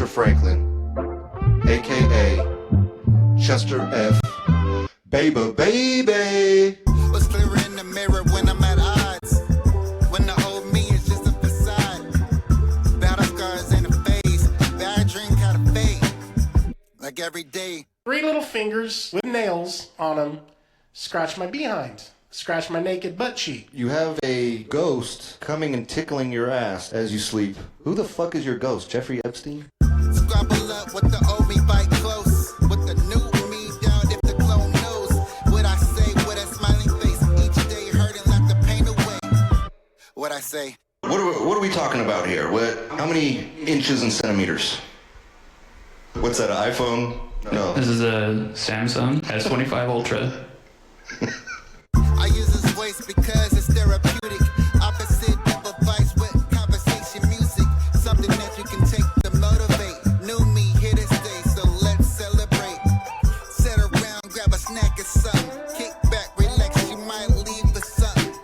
Chester Franklin, aka Chester F. Baby, baby. What's clearer in the mirror when I'm at odds? When the old me is just a facade. Battle scars ain't a phase. Bad drink had a fade. Like every day. 3 little fingers with nails on them scratch my behind, scratch my naked butt cheek. You have a ghost coming and tickling your ass as you sleep. Who the fuck is your ghost? Jeffrey Epstein? Scrabble up with the old me bite close. With the new me down if the clone knows. What I say with a smiling face. Each day hurting like the pain away. What I say. What are we talking about here? How many inches and centimeters? What's that, an iPhone? No. This is a Samsung S25 Ultra. I use his voice because it's therapeutic. Opposite of advice with conversation music. Something that you can take to motivate. New me here to stay, so let's celebrate. Sit around, grab a snack or something. Kick back, relax, you might leave for something.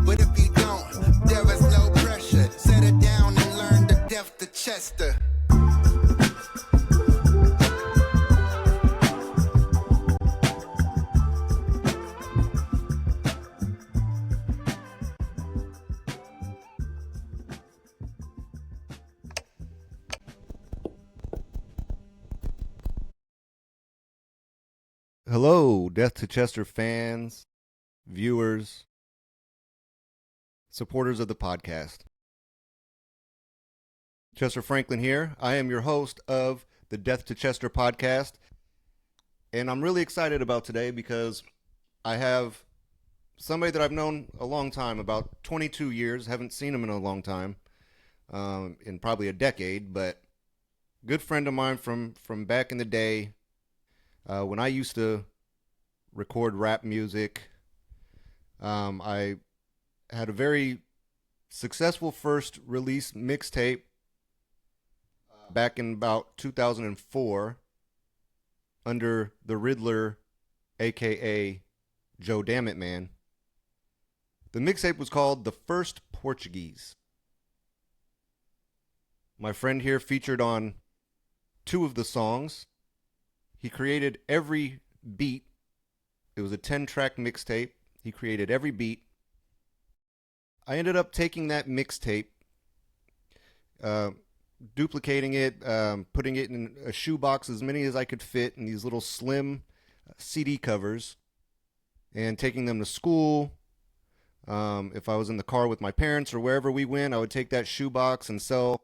But if you don't, there is no pressure. Settle down and learn the depth of Chester. Hello, Death to Chester fans, viewers, supporters of the podcast. Chester Franklin here. I am your host of the Death to Chester podcast, and I'm really excited about today because I have somebody that I've known a long time, about 22 years. Haven't seen him in a long time, in probably a decade, but good friend of mine from back in the day. When I used to record rap music, I had a very successful first release mixtape back in about 2004 under the Riddler, aka Joe Dammit Man. The mixtape was called The First Portuguese. My friend here featured on 2 of the songs. He created every beat. It was a 10-track mixtape. He created every beat. I ended up taking that mixtape, duplicating it, putting it in a shoebox, as many as I could fit in these little slim CD covers, and taking them to school. If I was in the car with my parents or wherever we went, I would take that shoebox and sell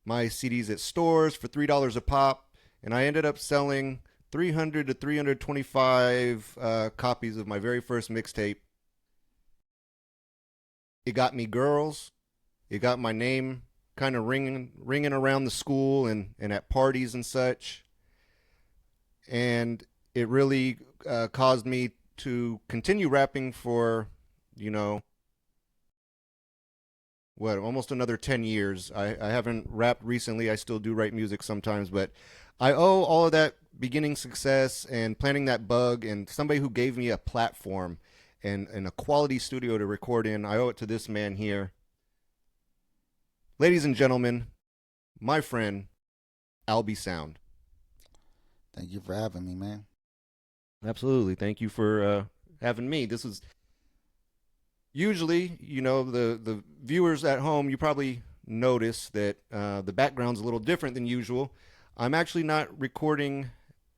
my CDs at stores for $3 a pop. And I ended up selling 300 to 325 copies of my very first mixtape. It got me girls. It got my name kind of ringing around the school and at parties and such. And it really caused me to continue rapping for, almost another 10 years. I haven't rapped recently. I still do write music sometimes, but I owe all of that beginning success and planting that bug and somebody who gave me a platform and a quality studio to record in. I owe it to this man here. Ladies and gentlemen, my friend, Alby Sound. Thank you for having me, man. Absolutely. Thank you for having me. This is usually, the viewers at home, you probably notice that the background's a little different than usual. I'm actually not recording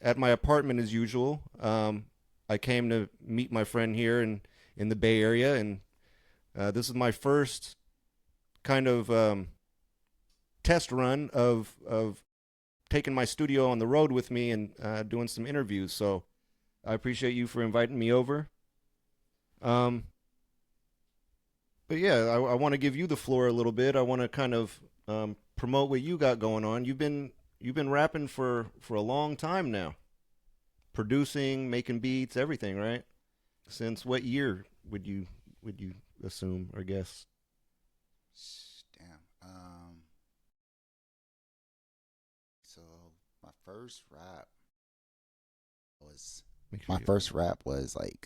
at my apartment as usual. I came to meet my friend here in the Bay Area, and this is my first kind of test run of taking my studio on the road with me and doing some interviews. So I appreciate you for inviting me over. But yeah, I want to give you the floor a little bit. I want to kind of promote what you got going on. You've been rapping for a long time now, producing, making beats, everything, right? Since what year would you assume or guess? Damn. So my first rap was like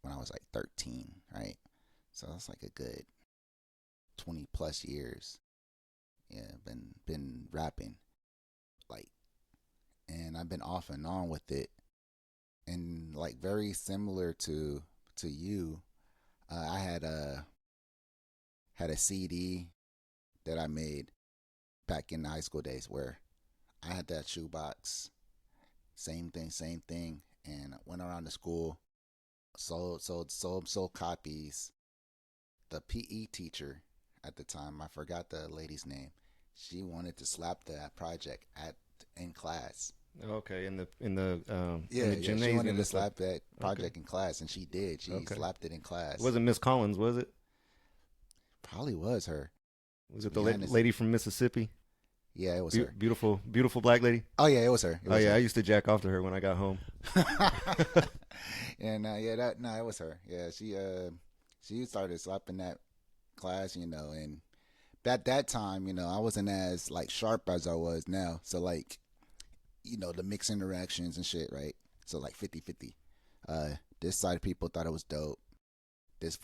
when I was like 13, right? So that's like a good 20 plus years. Yeah, been rapping. and I've been off and on with it. And like very similar to you, I had a CD that I made back in the high school days where I had that shoebox, same thing, and I went around the school, sold copies. The PE teacher at the time, I forgot the lady's name, she wanted to slap that project in class. Okay, in the Yeah, gymnasium. she wanted to and stuff. slap that project in class, and she did. She slapped it in class. It wasn't Miss Collins, was it? Probably was her. Was it the lady from Mississippi? Yeah, it was her. Beautiful black lady. Oh yeah, it was her. I used to jack off to her when I got home. And it was her. Yeah, she started slapping that class, and at that time, I wasn't as like sharp as I was now. So like, the mixed interactions and shit, right? So like 50-50. This side of people thought it was dope. This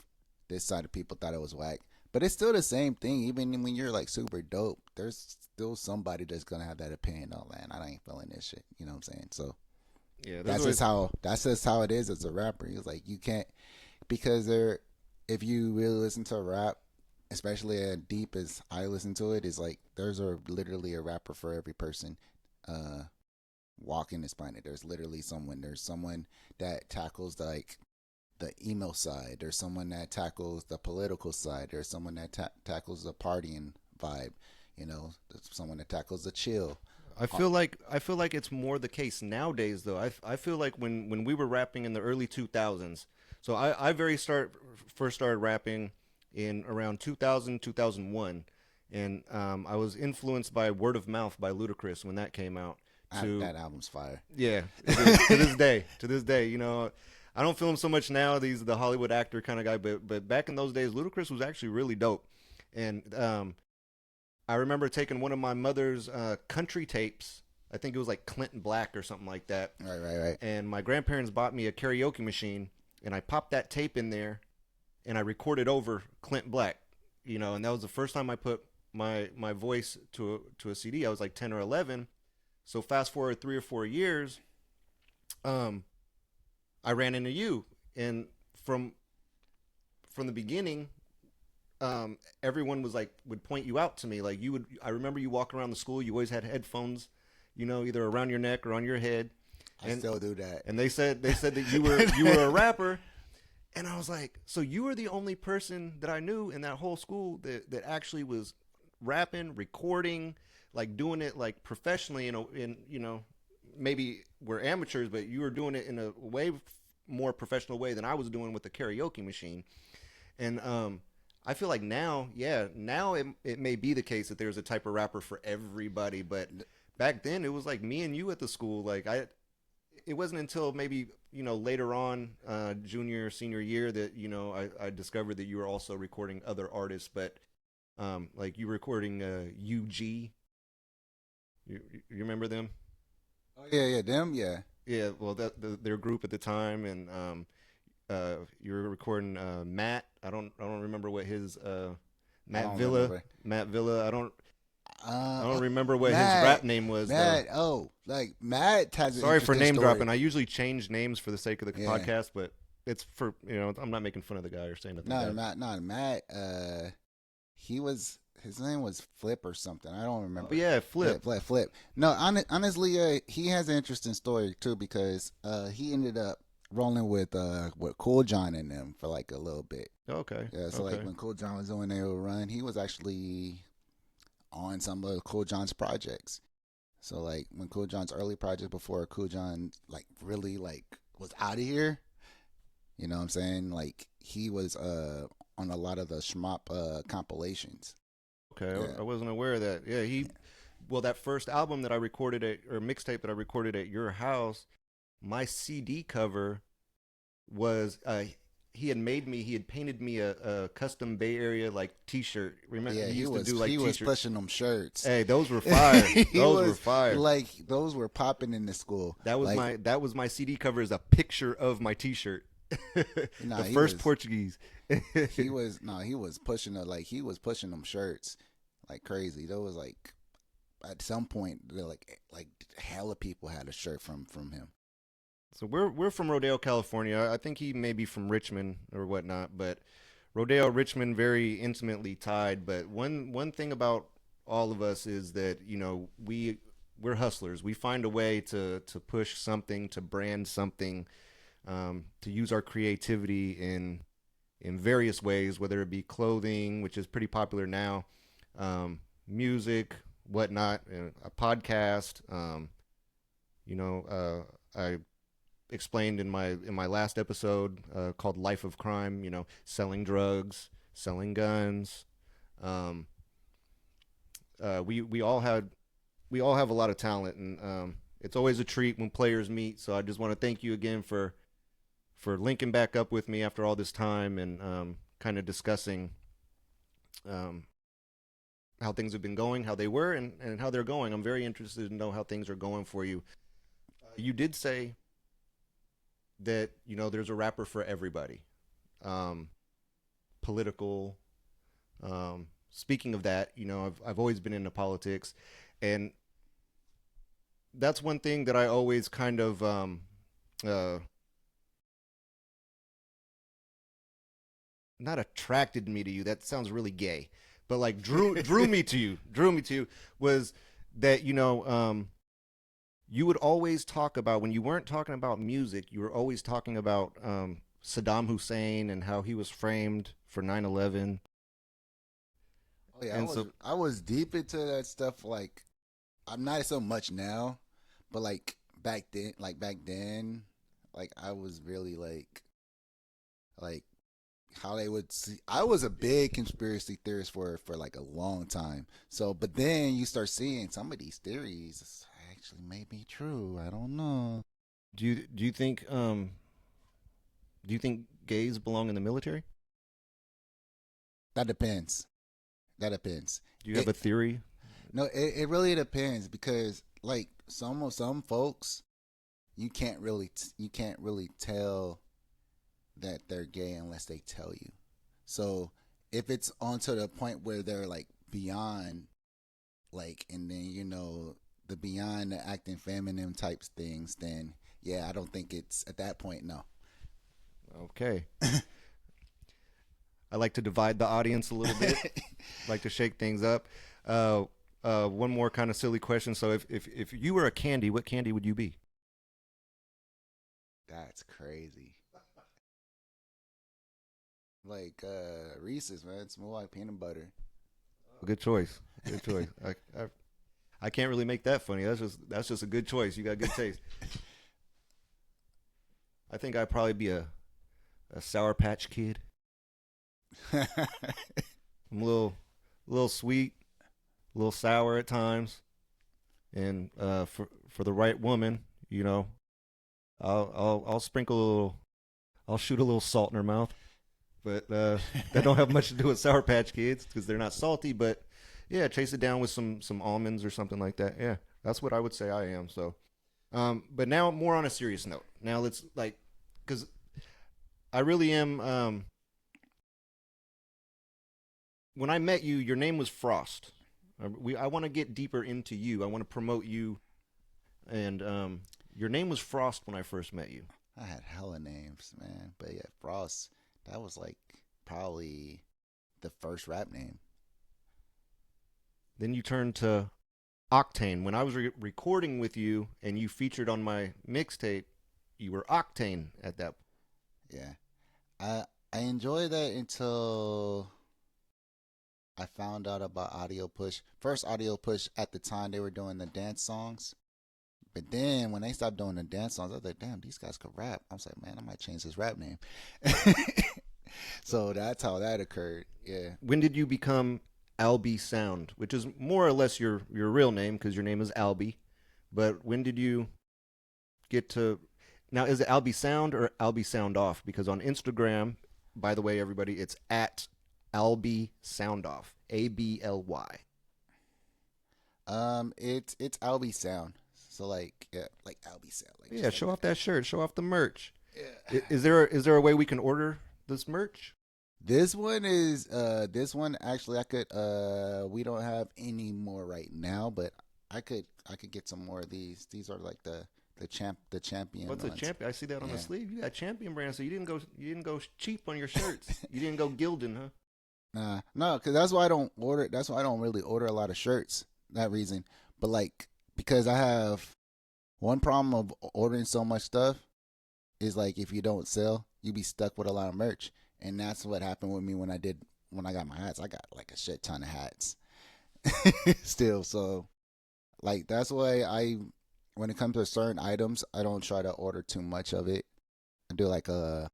side of people thought it was whack. But it's still the same thing. Even when you're like super dope, there's still somebody that's gonna have that opinion. Oh man, I ain't feeling this shit. You know what I'm saying? So yeah, that's just how it is as a rapper. It's like you can't, because if you really listen to rap, especially as deep as I listen to it, is like there's literally a rapper for every person walking this planet. There's literally someone. There's someone that tackles the emo side. There's someone that tackles the political side. There's someone that tackles the partying vibe. There's someone that tackles the chill. I feel like it's more the case nowadays, though. I feel like when we were rapping in the early 2000s. So I first started rapping in around 2000, 2001, and I was influenced by Word of Mouth by Ludacris when that came out. That album's fire. Yeah, to this day, I don't feel him so much now. He's the Hollywood actor kind of guy, but back in those days, Ludacris was actually really dope. And I remember taking one of my mother's country tapes. I think it was like Clinton Black or something like that. Right. And my grandparents bought me a karaoke machine, and I popped that tape in there, and I recorded over Clinton Black. And that was the first time I put my voice to a CD. I was like 10 or 11. So fast forward 3 or 4 years, I ran into you, and from the beginning, everyone would point you out to me. Like I remember you walking around the school. You always had headphones, either around your neck or on your head. I still do that. And they said that you were a rapper, and I was like, so you were the only person that I knew in that whole school that actually was rapping, recording, like doing it like professionally. Maybe we're amateurs, but you were doing it in a way more professional way than I was doing with the karaoke machine. And I feel like now it may be the case that there's a type of rapper for everybody, but back then it was like me and you at the school. Like it wasn't until maybe later on, junior senior year, that I discovered that you were also recording other artists. But like you were recording UG. You remember them? Oh yeah, them, yeah. Yeah, well, their group at the time, and you were recording Matt. I don't remember what his Matt Villa. Remember. Matt Villa. I don't remember what his rap name was. Matt. Though. Matt has. Sorry for name dropping. I usually change names for the sake of the podcast, but it's for I'm not making fun of the guy or saying nothing. Matt. His name was Flip or something. I don't remember. But yeah, Flip. Yeah, Flip. No, honestly, he has an interesting story too, because he ended up rolling with Cool John and them for like a little bit. Okay. Yeah, so like when Cool John was doing their run, he was actually on some of Cool John's projects. So like when Cool John's early project, before Cool John like really like was out of here, you know what I'm saying? Like he was on a lot of the Schmop compilations. Okay, yeah. I wasn't aware of that. Yeah, well, that first album that I recorded or mixtape that I recorded at your house, my CD cover was he had painted me a custom Bay Area like T-shirt. Remember, he used was, to do like he T-shirts. was pushing them shirts. Hey, those were fire. Those were fire. Like those were popping in the school. That was my CD cover, is a picture of my T-shirt. The first Portuguese. he was pushing he was pushing them shirts like crazy. That was like at some point, like hella people had a shirt from him. So we're from Rodeo, California. I think he may be from Richmond or whatnot, but Rodeo, Richmond, very intimately tied. But one thing about all of us is that we're hustlers. We find a way to push something, to brand something, to use our creativity in various ways, whether it be clothing, which is pretty popular now, music, whatnot, a podcast. I explained in my last episode called Life of Crime, selling drugs, selling guns. We all have a lot of talent, and it's always a treat when players meet. So I just want to thank you again for linking back up with me after all this time and kind of discussing how things have been going, how they were, and how they're going. I'm very interested to know how things are going for you. You did say that there's a rapper for everybody, political. Speaking of that, I've always been into politics, and that's one thing that I always kind of not attracted me to you. That sounds really gay, but like drew me to you. Drew me to you was that you would always talk about, when you weren't talking about music, you were always talking about Saddam Hussein and how he was framed for 9/11. Oh yeah, And so I was deep into that stuff. Like, I'm not so much now, but like back then, like I was really like how they would see. I was a big conspiracy theorist for like a long time. So, but then you start seeing some of these theories actually may be true. I don't know. do you think gays belong in the military? That depends. That depends. Do you have a theory? No, it really depends because like some folks, you can't really tell that they're gay unless they tell you. So if it's on to the point where they're like beyond, like, and then the beyond the acting feminine types things, then yeah, I don't think it's at that point. No. Okay. I like to divide the audience a little bit. Like to shake things up. One more kind of silly question. So if you were a candy, what candy would you be? That's crazy. Like Reese's, man. It's more like peanut butter. Good choice. Good choice. I can't really make that funny. That's just a good choice. You got good taste. I think I'd probably be a Sour Patch Kid. I'm a little sweet, a little sour at times, and for the right woman, I'll sprinkle a little, I'll shoot a little salt in her mouth, but that don't have much to do with Sour Patch Kids because they're not salty. But yeah, chase it down with some almonds or something like that. Yeah, that's what I would say I am. So, but now more on a serious note. Now let's because I really am. When I met you, your name was Frost. I want to get deeper into you. I want to promote you, and your name was Frost when I first met you. I had hella names, man. But yeah, Frost, that was like probably the first rap name. Then you turned to Octane. When I was recording with you and you featured on my mixtape, you were Octane at that. Yeah. I enjoyed that until I found out about Audio Push. First, Audio Push, at the time, they were doing the dance songs. But then when they stopped doing the dance songs, I was like, damn, these guys could rap. I was like, man, I might change this rap name. So that's how that occurred. Yeah. When did you become Alby Sound, which is more or less your real name because your name is Alby? But when did you get to... Now, is it Alby Sound or Alby Sound Off? Because on Instagram, by the way, everybody, it's at Alby Sound Off, ABLY. It's Alby Sound. So like Alby Sound. Like, yeah, show off that shirt. Show off the merch. Yeah. Is there a way we can order this merch? This one actually I could we don't have any more right now, but I could get some more of these. These are like the champion What's a ones. champion? I see that on the Yeah. sleeve. You got champion brand, so you didn't go cheap on your shirts. You didn't go Gildan, huh? Nah, no, because that's why I don't order. That's why I don't really order a lot of shirts. That reason, but like because I have one problem of ordering so much stuff is like if you don't sell, you be stuck with a lot of merch, and that's what happened with me when I got my hats. I got like a shit ton of hats still. So like that's why when it comes to certain items, I don't try to order too much of it. I do like a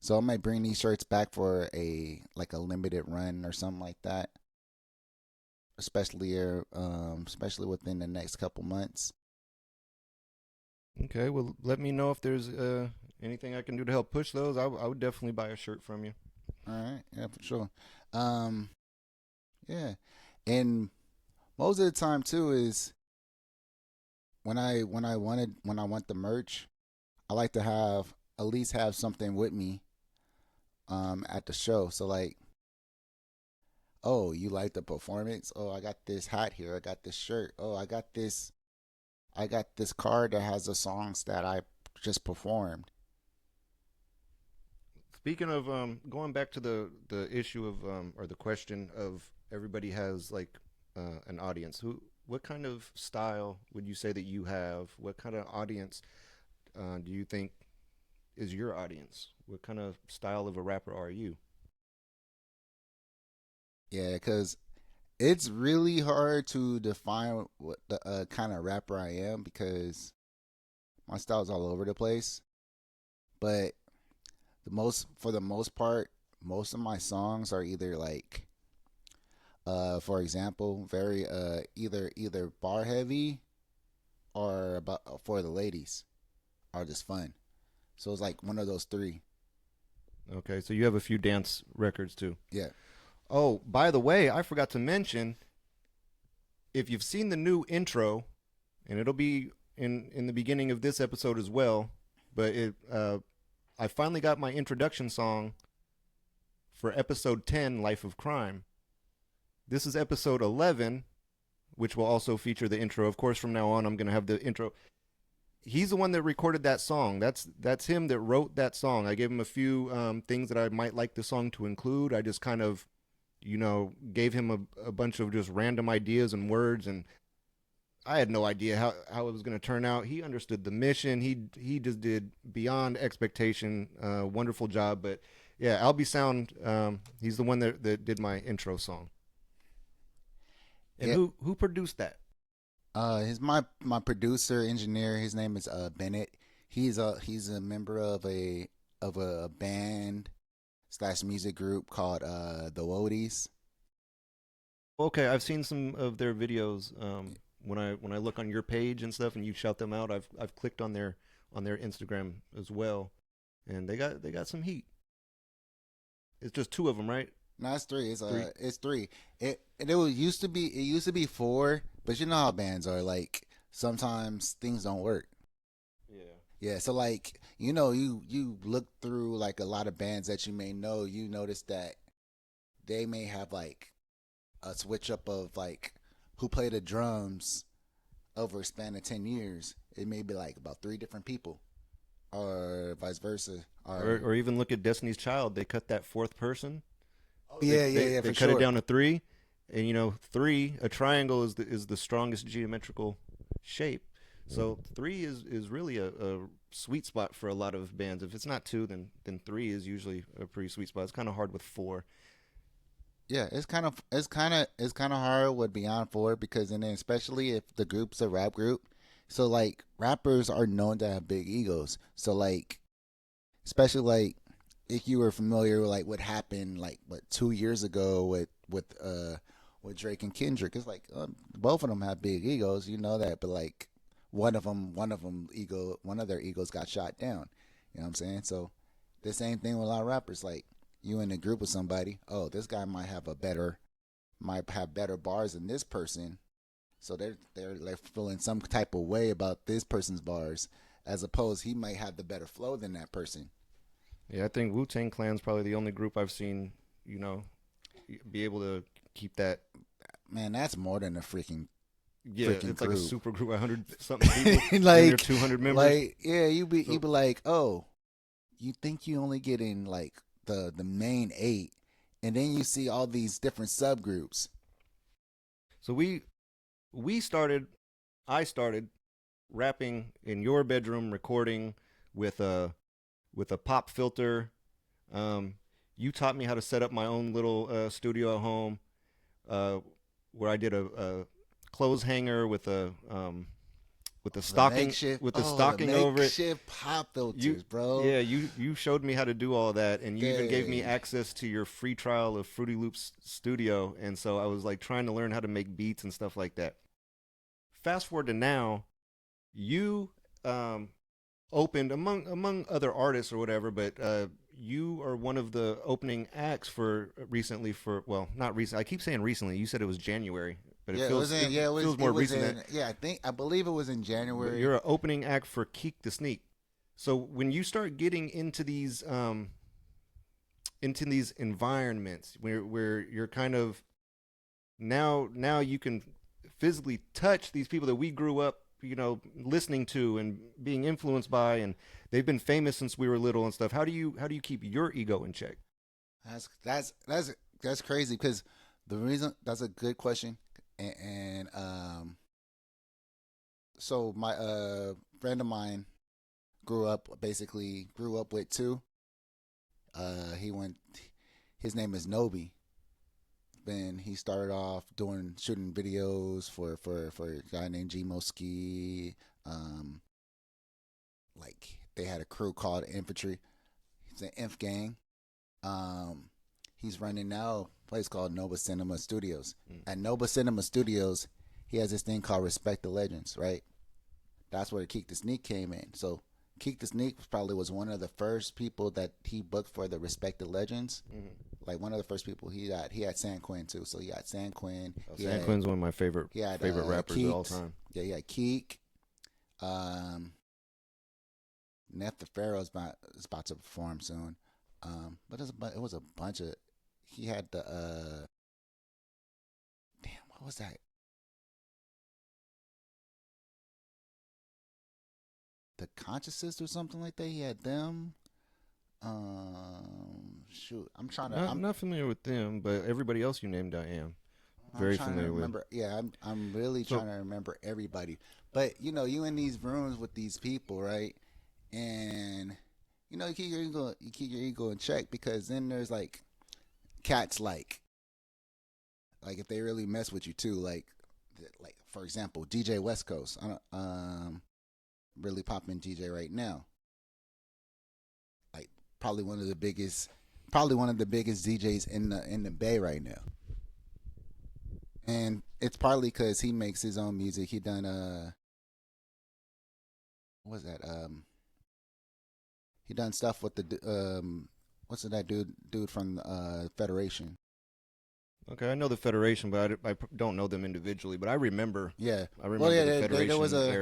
so I might bring these shirts back for a limited run or something like that, especially within the next couple months. Okay, well, let me know if there's anything I can do to help push those. I would definitely buy a shirt from you. All right, yeah, for sure. Um, yeah, and most of the time too is when I want the merch, I like to have at least have something with me at the show. So like, oh, you like the performance? Oh, I got this hat here. I got this shirt. Oh, I got this card that has the songs that I just performed. Speaking of going back to the issue of or the question of everybody has like an audience. What kind of style would you say that you have? What kind of audience do you think is your audience? What kind of style of a rapper are you? Yeah, because it's really hard to define what the kind of rapper I am because my style's all over the place. But for the most part, most of my songs are either like, for example, very either bar heavy or about for the ladies are just fun. So it's like one of those three. Okay, so you have a few dance records too. Yeah. Oh, by the way, I forgot to mention if you've seen the new intro, and it'll be in the beginning of this episode as well. But I finally got my introduction song for episode 10, Life of Crime. This is episode 11, which will also feature the intro. Of course, from now on, I'm gonna have the intro. He's the one that recorded that song. That's him that wrote that song. I gave him a few things that I might like the song to include. I just kind of, gave him a bunch of just random ideas and words, and I had no idea how it was going to turn out. He understood the mission. He just did beyond expectation. Wonderful job. But yeah, Alby Sound. He's the one that did my intro song. And Yeah. who produced that? He's my producer engineer. His name is Bennett. He's a member of a band slash music group called the Woadies. Okay, I've seen some of their videos. When I look on your page and stuff, and you shout them out, I've clicked on their Instagram as well, and they got some heat. It's just two of them, right? No, it's three. Three. It's three. It used to be four, but you know how bands are. Like sometimes things don't work. Yeah. Yeah, so like you look through like a lot of bands that you may know, you notice that they may have like a switch up of like who play the drums over a span of 10 years. It may be like about three different people, or vice versa. Or even look at Destiny's Child. They cut that fourth person. Yeah, They for cut sure. it down to three, and three. A triangle is the strongest geometrical shape. So three is really a sweet spot for a lot of bands. If it's not two, then three is usually a pretty sweet spot. It's kind of hard with four. Yeah, it's kind of hard with Beyond Four because and then especially if the group's a rap group, so like rappers are known to have big egos. So like especially like if you were familiar with like what happened like what 2 years ago with Drake and Kendrick, it's like both of them have big egos, you know that, but like one of their egos got shot down. You know what I'm saying? So the same thing with a lot of rappers. Like you in a group with somebody, oh, this guy might have better bars than this person, so they're feeling some type of way about this person's bars, as opposed he might have the better flow than that person. Yeah, I think Wu-Tang Clan's probably the only group I've seen, be able to keep that. Man, that's more than a freaking Yeah, freaking it's like a group. super group, 100 something people, and Like, they're 200 members. like, yeah, you be like, oh, you think you only get in like the main 8, and then you see all these different subgroups. So I started rapping in your bedroom, recording with a pop filter. You taught me how to set up my own little studio at home, where I did a clothes hanger with a stocking over it. Makeshift pop filters, bro. Yeah, you showed me how to do all that, and you even gave me access to your free trial of Fruity Loops Studio, and so I was like trying to learn how to make beats and stuff like that. Fast forward to now, you opened among other artists or whatever, but you are one of the opening acts for recently for, well, not recent. I keep saying recently. You said it was January, but it feels more recent. I believe it was in January. You're an opening act for Keek the Sneak. So when you start getting into these environments where you're kind of now you can physically touch these people that we grew up, listening to and being influenced by, and they've been famous since we were little and stuff. How do you keep your ego in check? That's crazy, because the reason, that's a good question, and so my friend of mine grew up with two. His name is Nobi. Then he started off shooting videos for a guy named G Moski. Like, they had a crew called Infantry. It's an Inf gang. He's running now a place called Nova Cinema Studios. At Nova Cinema Studios, he has this thing called Respect the Legends, right? That's where Keek the Sneak came in. So Keek the Sneak probably was one of the first people that he booked for the Respect the Legends. Mm-hmm. Like, one of the first people he had San Quinn too. So he had San Quinn. San Quinn's one of my favorite rappers of all time. Yeah, he had Keek. Neff the Pharaoh is about to perform soon. But it was a bunch of. He had the what was that? The Consciouses or something like that. He had them. Shoot, I'm trying to. I'm not familiar with them, but everybody else you named, I am very familiar with. Yeah, I'm really trying to remember everybody. But you in these rooms with these people, right? And you keep your ego in check, because then there's like cats like if they really mess with you too, like for example, DJ West Coast. I don't really popping DJ right now. Like, probably one of the biggest DJs in the Bay right now. And it's partly because he makes his own music. He done what was that? He done stuff with the what's that dude from Federation? Okay, I know the Federation, but I don't know them individually. But I remember. Yeah, I remember the Federation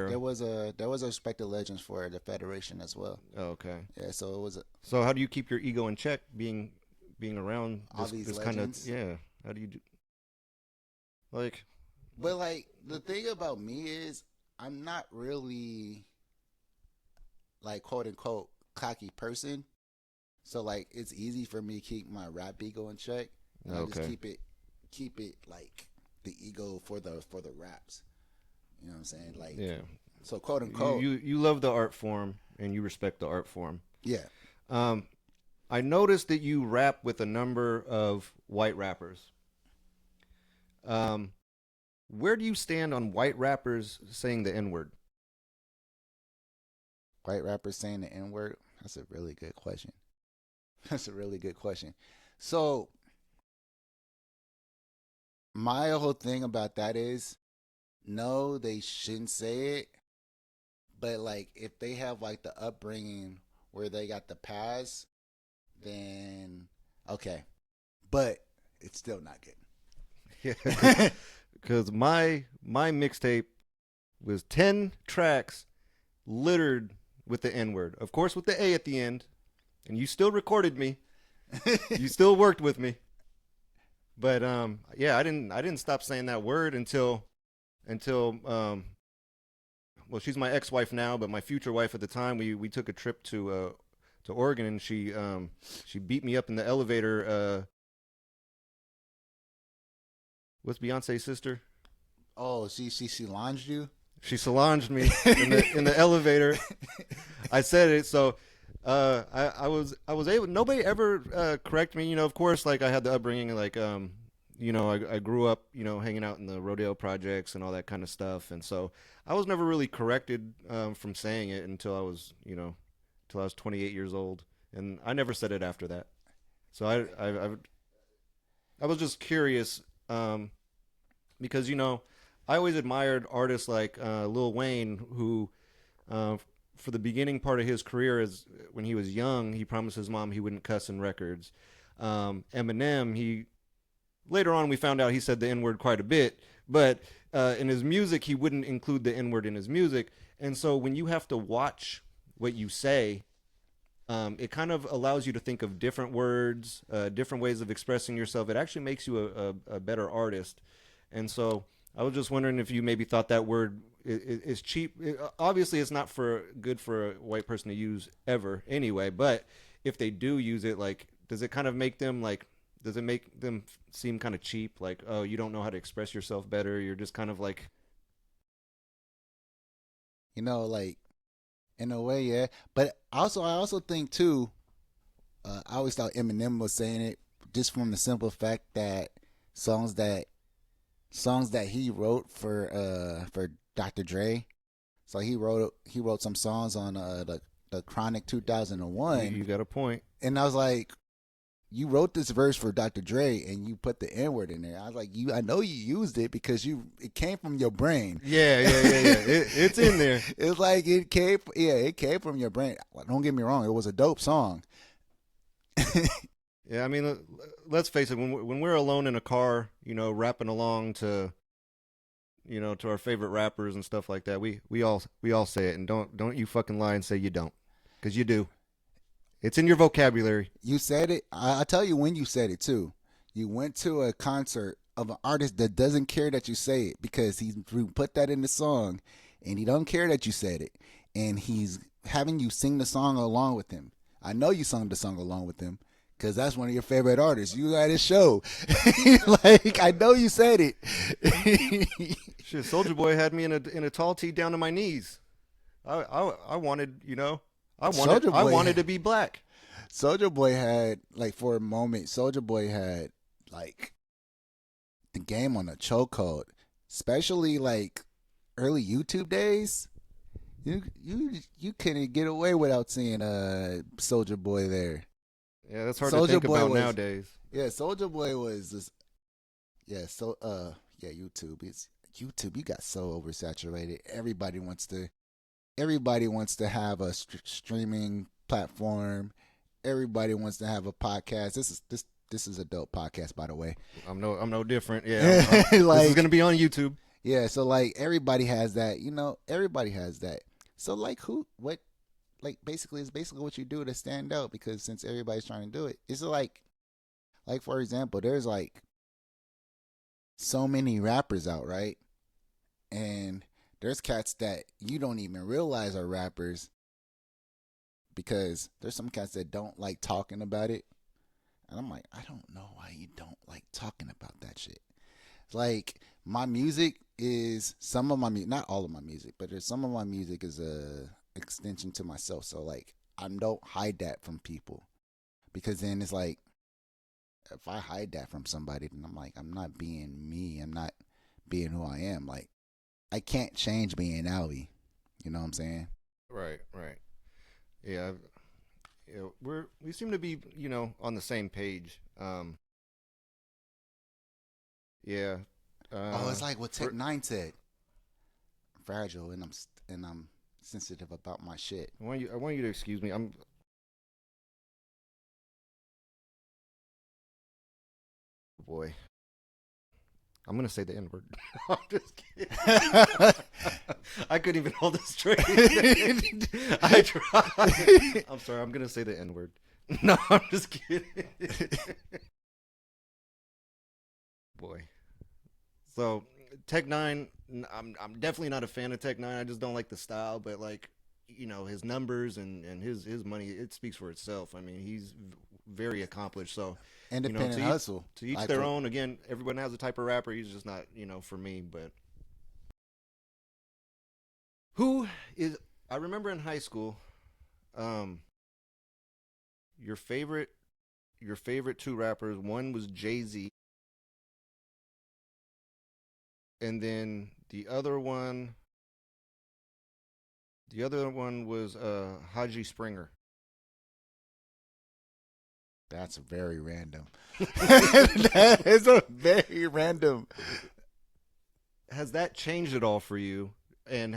there was a Respect the Legends for the Federation as well. Oh, okay. Yeah, so it was. So how do you keep your ego in check, being around this kind of? Yeah. How do you do? Like. But like, the thing about me is, I'm not really like, quote unquote, cocky person. So like, it's easy for me to keep my rap ego in check. And I just keep it like the ego for the raps. You know what I'm saying? Like, yeah. So quote unquote, you love the art form and you respect the art form. Yeah. I noticed that you rap with a number of white rappers. Where do you stand on white rappers saying the N-word? White rappers saying the N-word? That's a really good question. So, my whole thing about that is, no, they shouldn't say it. But like, if they have like the upbringing where they got the pass, then okay. But it's still not good. Yeah, because my mixtape was 10 tracks littered with the N-word. Of course, with the A at the end. And you still recorded me. You still worked with me. But yeah, I didn't stop saying that word until until well, she's my ex-wife now, but my future wife at the time. We took a trip to Oregon, and she beat me up in the elevator. What's Beyonce's sister? Oh, she lunged you. She salanged me in the elevator. I said it, so I was able. Nobody ever correct me. You know, of course, like I had the upbringing, like you know, I grew up, you know, hanging out in the rodeo projects and all that kind of stuff, and so I was never really corrected from saying it until I was, you know, until I was 28 years old, and I never said it after that. So I was just curious because, you know, I always admired artists like Lil Wayne, who, for the beginning part of his career, is when he was young, he promised his mom he wouldn't cuss in records. Eminem, he later on we found out he said the N-word quite a bit, but in his music he wouldn't include the N-word in his music. And so when you have to watch what you say, it kind of allows you to think of different words, different ways of expressing yourself. It actually makes you a better artist. And so I was just wondering if you maybe thought that word is cheap. Obviously, it's not good for a white person to use ever anyway. But if they do use it, like, does it kind of make them does it make them seem kind of cheap? Like, oh, you don't know how to express yourself better. You're just kind of like, You know, like in a way, yeah. But I also think too. I always thought Eminem was saying it just from the simple fact that songs that he wrote for Dr. Dre. So he wrote some songs on the Chronic 2001. you got a point. And I was like, you wrote this verse for Dr. Dre and you put the N-word in there. I was like, I know you used it because it came from your brain. Yeah. It's in there. It's like it came from your brain. Don't get me wrong, it was a dope song. Yeah, I mean, let's face it. When we're alone in a car, you know, rapping along to, you know, to our favorite rappers and stuff like that, we all say it, and don't you fucking lie and say you don't, because you do. It's in your vocabulary. You said it. I'll tell you when you said it too. You went to a concert of an artist that doesn't care that you say it because he put that in the song, and he don't care that you said it, and he's having you sing the song along with him. I know you sung the song along with him because that's one of your favorite artists. You at his show. Like, I know you said it. Shit, Soldier Boy had me in a tall tee down to my knees. I wanted, you know, I wanted to be black. Soldier Boy had, like, for a moment, like, the game on a chokehold. Especially, like, early YouTube days. You couldn't get away without seeing Soldier Boy there. Yeah, that's hard to think about nowadays. Yeah, Soldier Boy was just, YouTube. YouTube. You got so oversaturated. Everybody wants to have a streaming platform. Everybody wants to have a podcast. This is a dope podcast, by the way. I'm no different. Yeah, like, this is gonna be on YouTube. Yeah, so like everybody has that. You know, everybody has that. So like basically it's basically what you do to stand out, because since everybody's trying to do it, it's like for example, there's like so many rappers out, right? And there's cats that you don't even realize are rappers because there's some cats that don't like talking about it. And I'm like, I don't know why you don't like talking about that shit. Like, my music is not all of my music, but there's some of my music is a extension to myself. So like, I don't hide that from people, because then it's like, if I hide that from somebody, then I'm like, I'm not being me. I'm not being who I am. Like, I can't change being Alby. You know what I'm saying? Right. Yeah, we seem to be, you know, on the same page. Yeah. It's like what Tech Nine said. I'm fragile and I'm sensitive about my shit. I want you to excuse me. Boy, I'm gonna say the N-word. I'm just kidding. I couldn't even hold it straight. I tried. I'm sorry. I'm gonna say the N-word. No, I'm just kidding. Boy. So Tech Nine, I'm definitely not a fan of Tech Nine. I just don't like the style, but like his numbers and his money, it speaks for itself. I mean, he's very accomplished. So Independent hustle. to each Like their own. Again, everyone has a type of rapper. He's just not for me. But who is? I remember in high school, um, your favorite two rappers. One was Jay-Z, and then the other one was Haji Springer. That's very random. That is a very random. Has that changed at all for you? And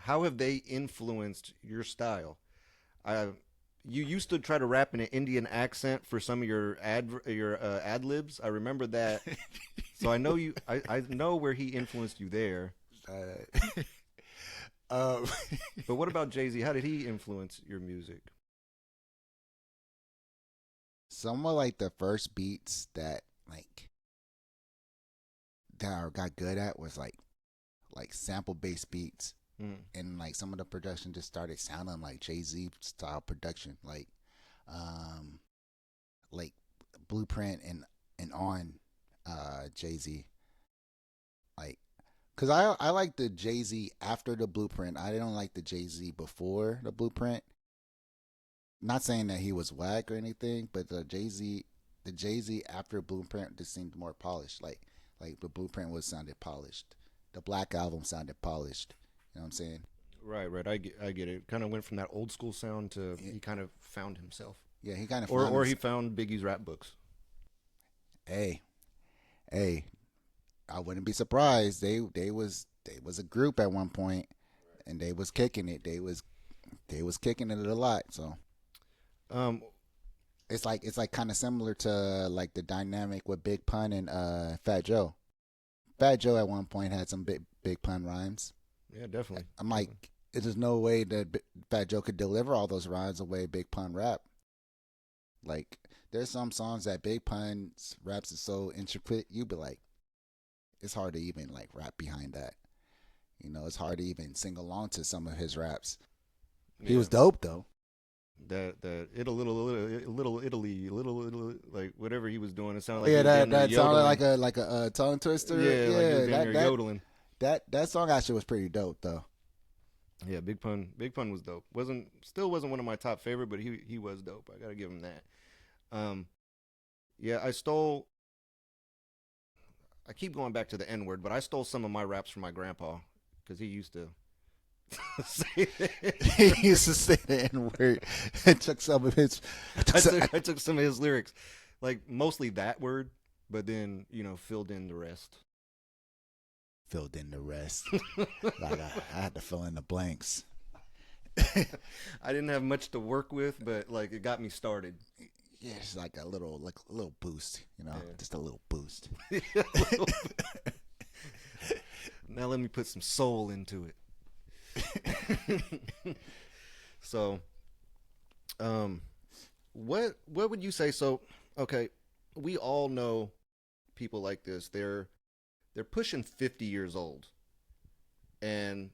how have they influenced your style? You used to try to rap in an Indian accent for some of your ad libs. I remember that. So I know you. I know where he influenced you there. Um, But what about Jay-Z? How did he influence your music? some of like the first beats that like that I got good at was like sample based beats, Mm. and like some of the production just started sounding like Jay-Z style production, um like Blueprint and on Jay-Z, like because I like the Jay-Z after the Blueprint. I don't like the Jay-Z before the Blueprint. Not saying that he was whack or anything, but the Jay-Z after Blueprint just seemed more polished. Like the Blueprint was sounded polished. The Black Album sounded polished. You know what I'm saying? Right. I get it. Kind of went from that old school sound to Yeah, he kind of found himself, yeah, he kind of or he found Biggie's rap books. Hey, hey, I wouldn't be surprised. They was a group at one point, and they was kicking it. They was kicking it a lot. So Um, it's like kind of similar to like the dynamic with Big Pun and Fat Joe. Fat Joe at one point had some big pun rhymes. yeah, definitely. I'm like, there's no way that Fat Joe could deliver all those rhymes the way Big Pun rap. Like, there's some songs that Big Pun's raps is so intricate, you be like, it's hard to even like rap behind that. It's hard to even sing along to some of his raps. He Yeah. was dope though. That little Italy, little like whatever he was doing. It sounded like he Yeah, was damn that near sounded yodeling. like a tongue twister. Yeah, like he was damn that near that yodeling. that song actually was pretty dope though. Yeah, Big Pun was dope. Wasn't one of my top favorite, but he was dope. I gotta give him that. Um, yeah, I keep going back to the N word, but I stole some of my raps from my grandpa because he used to say that. He used to say the N word and took some of his. I took some of his lyrics, like mostly that word, but then filled in the rest. Filled in the rest. Like I had to fill in the blanks. I didn't have much to work with, but like it got me started. Yeah, it's like a little boost, Yeah. just a little boost. Now let me put some soul into it. So, what would you say? So, okay, we all know people like this. They're pushing 50 years old, and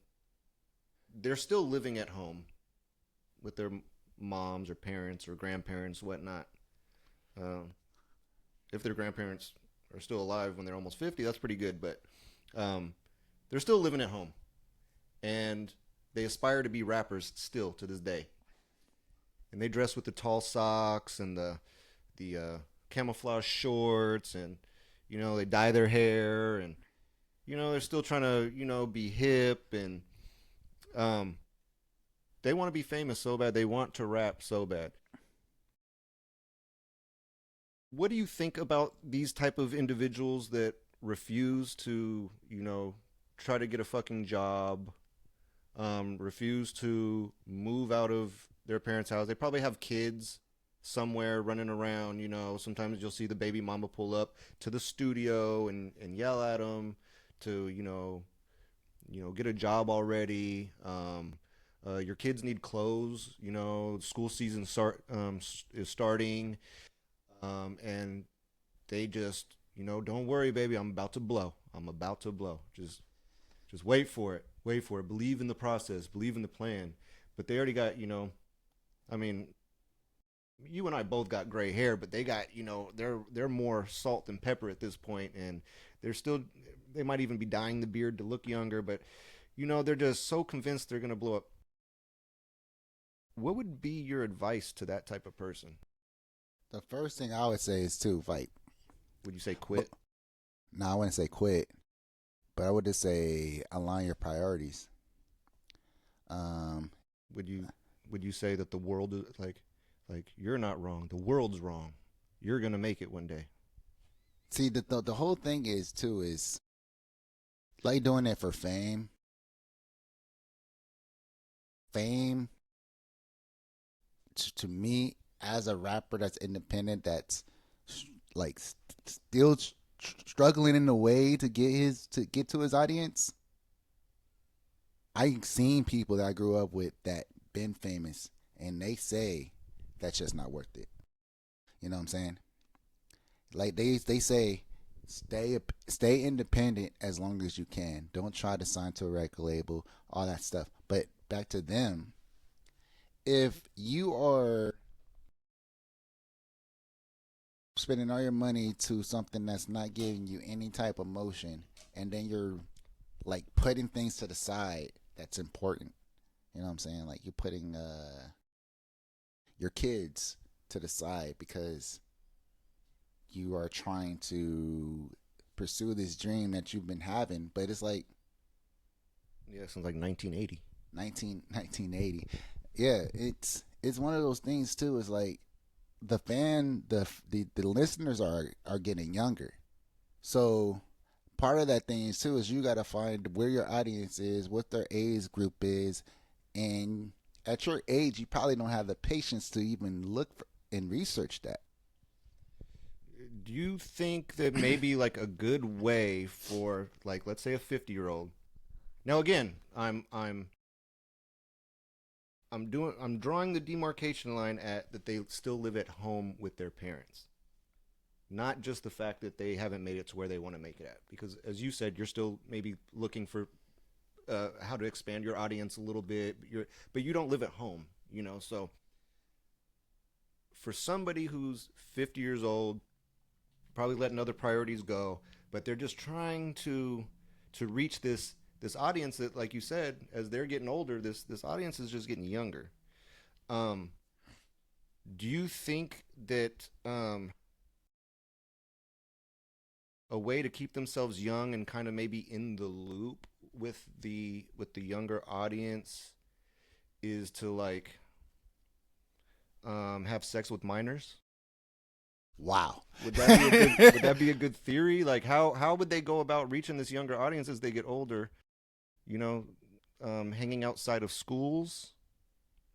they're still living at home with their moms or parents or grandparents, whatnot. If their grandparents are still alive when they're almost 50, that's pretty good. But they're still living at home, and they aspire to be rappers still to this day. And they dress with the tall socks and the camouflage shorts, and they dye their hair, and they're still trying to be hip, and they want to be famous so bad. They want to rap so bad. What do you think about these type of individuals that refuse to, try to get a fucking job, refuse to move out of their parents' house? They probably have kids somewhere running around. Sometimes you'll see the baby mama pull up to the studio and yell at them to, get a job already. Your kids need clothes. School season is starting. And they just, don't worry, baby. I'm about to blow. I'm about to blow. Just just wait for it, believe in the process, believe in the plan. But they already got, I mean, you and I both got gray hair, but they got, they're more salt than pepper at this point, and they're still, they might even be dyeing the beard to look younger, but they're just so convinced they're gonna blow up. What would be your advice to that type of person? The first thing I would say is to like, Would you say quit? no, I wouldn't say quit, but I would just say align your priorities. Um, Would you say that the world is like you're not wrong, the world's wrong, you're gonna make it one day? See, the whole thing is like doing it for fame. Fame, to me, as a rapper that's independent, that's like still struggling in a way to get to his audience. I've seen people that I grew up with that been famous, and they say that's just not worth it. You know what I'm saying? Like they say, stay independent as long as you can. Don't try to sign to a record label, all that stuff. But back to them, if you are spending all your money to something that's not giving you any type of motion, and then you're like putting things to the side that's important. You know what I'm saying? Like you're putting your kids to the side because you are trying to pursue this dream that you've been having, but it's like Yeah, since like 1980. 1980. Yeah, it's one of those things too. It's like the listeners are getting younger, so part of that thing is too is you got to find where your audience is, what their age group is, and at your age you probably don't have the patience to even look for and research that. Do you think that maybe like a good way for, like, let's say a 50-year-old? Now again, I'm drawing the demarcation line at that they still live at home with their parents. Not just the fact that they haven't made it to where they want to make it at, because as you said, you're still maybe looking for how to expand your audience a little bit. But you don't live at home, So for somebody who's 50 years old, probably letting other priorities go, but they're just trying to reach this audience that, like you said, as they're getting older, this audience is just getting younger. Do you think that a way to keep themselves young and kind of maybe in the loop with the younger audience is to like have sex with minors? Wow. Would that be a good theory? Like how would they go about reaching this younger audience as they get older? Hanging outside of schools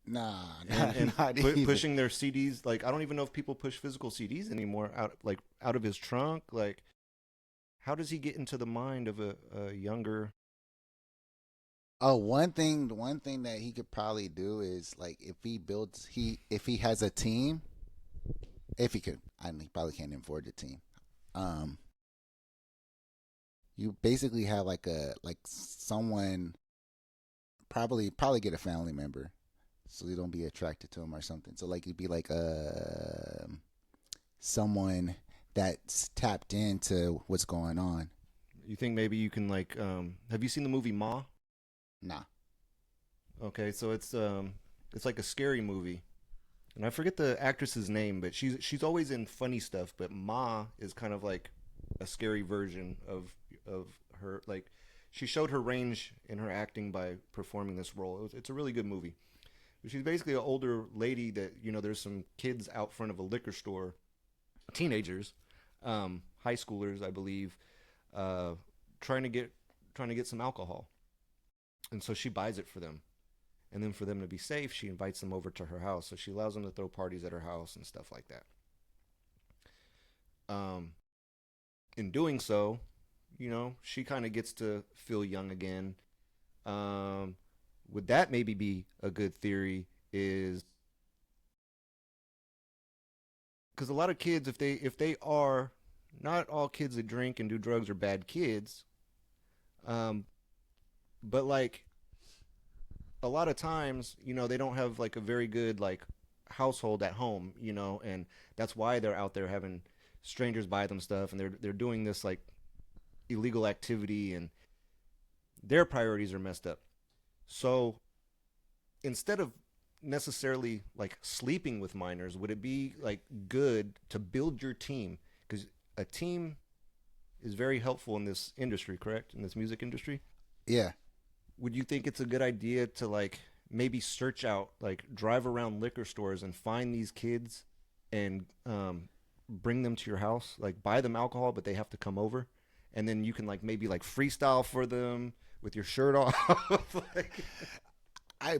Nah, and not even. pushing their CDs. Like I don't even know if people push physical CDs anymore out of his trunk. Like how does he get into the mind of a younger? Oh, one thing that he could probably do is like if he has a team, if he could, I mean, he probably can't afford the team. Um, you basically have like someone probably get a family member so you don't be attracted to him or something. So like you'd be like someone that's tapped into what's going on. You think maybe you can like have you seen the movie Ma? Nah. Okay, so it's like a scary movie. And I forget the actress's name, but she's always in funny stuff, but Ma is kind of like a scary version of her. Like she showed her range in her acting by performing this role. It's a really good movie. But she's basically an older lady that, there's some kids out front of a liquor store, teenagers, high schoolers, I believe, trying to get some alcohol. And so she buys it for them. And then for them to be safe, she invites them over to her house. So she allows them to throw parties at her house and stuff like that. In doing so, she kind of gets to feel young again. Would that maybe be a good theory? Is because a lot of kids, if they are, not all kids that drink and do drugs are bad kids. But like a lot of times, they don't have like a very good like household at home, and that's why they're out there having strangers buy them stuff, and they're doing this like illegal activity, and their priorities are messed up. So instead of necessarily like sleeping with minors, would it be like good to build your team? Because a team is very helpful in this industry, correct? In this music industry. Yeah. Would you think it's a good idea to like maybe search out, like drive around liquor stores and find these kids and bring them to your house, like buy them alcohol, but they have to come over, and then you can like maybe like freestyle for them with your shirt off. Like, I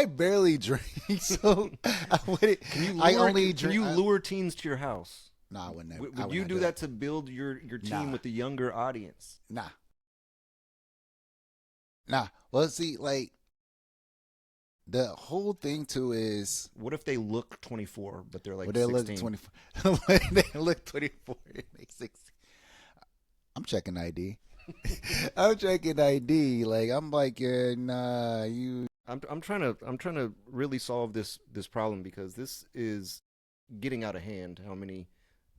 barely drink, so I wouldn't. Can you lure teens to your house? No, I wouldn't. Would you do that to build your team with the younger audience? Nah. Well, see, like the whole thing too is, what if they look 24 but they're like they 16? look 24. They look 24 and they 16. I'm checking ID. I'm checking ID. Like I'm like, yeah, nah, you. I'm trying to really solve this problem, because this is getting out of hand. How many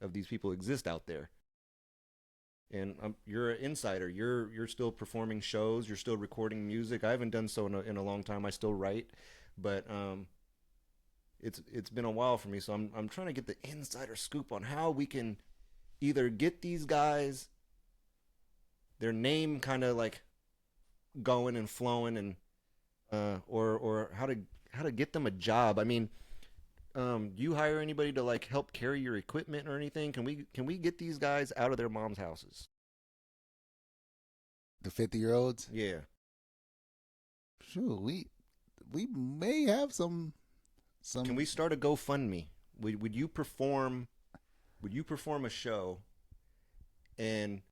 of these people exist out there? And you're an insider. You're still performing shows. You're still recording music. I haven't done so in a long time. I still write, but it's been a while for me. So I'm trying to get the insider scoop on how we can either get these guys their name kind of like going and flowing, and or how to get them a job. I mean, do you hire anybody to like help carry your equipment or anything? Can we get these guys out of their mom's houses? The 50-year-olds? Yeah. Sure, we may have some. Can we start a GoFundMe? Would you perform a show, and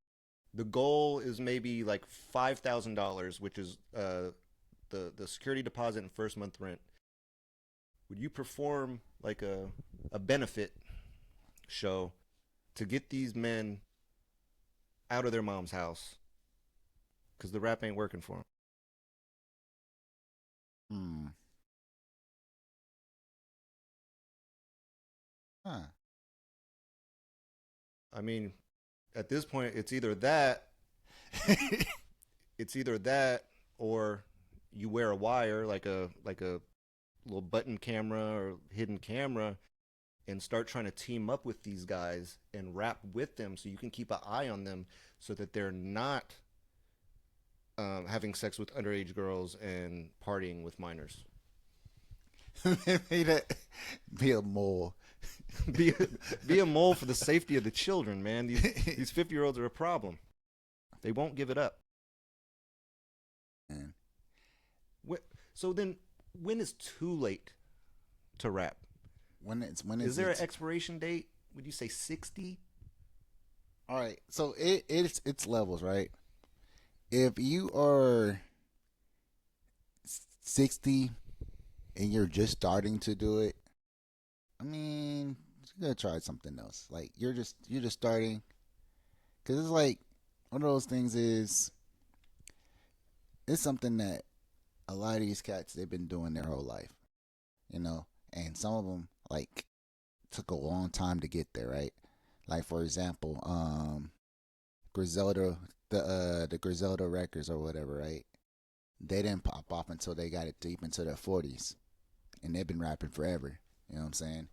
the goal is maybe like $5,000, which is the security deposit and first month rent. Would you perform like a benefit show to get these men out of their mom's house? Because the rap ain't working for them. Huh. I mean, at this point, it's either that, or you wear a wire, like a little button camera or hidden camera, and start trying to team up with these guys and rap with them, so you can keep an eye on them, so that they're not having sex with underage girls and partying with minors. Be a mole. be a mole for the safety of the children, man. These 50-year-olds are a problem. They won't give it up. Man. So then, when is too late to rap? Is there an expiration date? Would you say 60? All right, so it's levels, right? If you are 60 and you're just starting to do it, I mean, you gotta try something else. Like you're just starting, because it's like one of those things is, it's something that a lot of these cats, they've been doing their whole life, and some of them like took a long time to get there, right? Like for example, Griselda, the Griselda records or whatever, right? They didn't pop off until they got it deep into their 40s, and they've been rapping forever. You know what I'm saying?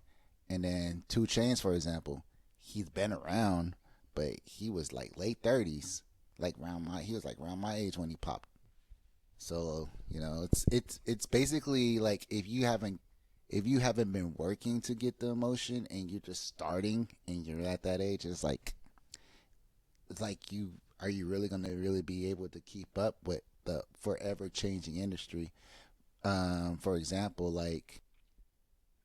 And then 2 Chainz, for example, he's been around, but he was like late 30s, he was like around my age when he popped. So it's basically like if you haven't been working to get the emotion and you're just starting and you're at that age, it's like are you really gonna really be able to keep up with the forever changing industry? For example, like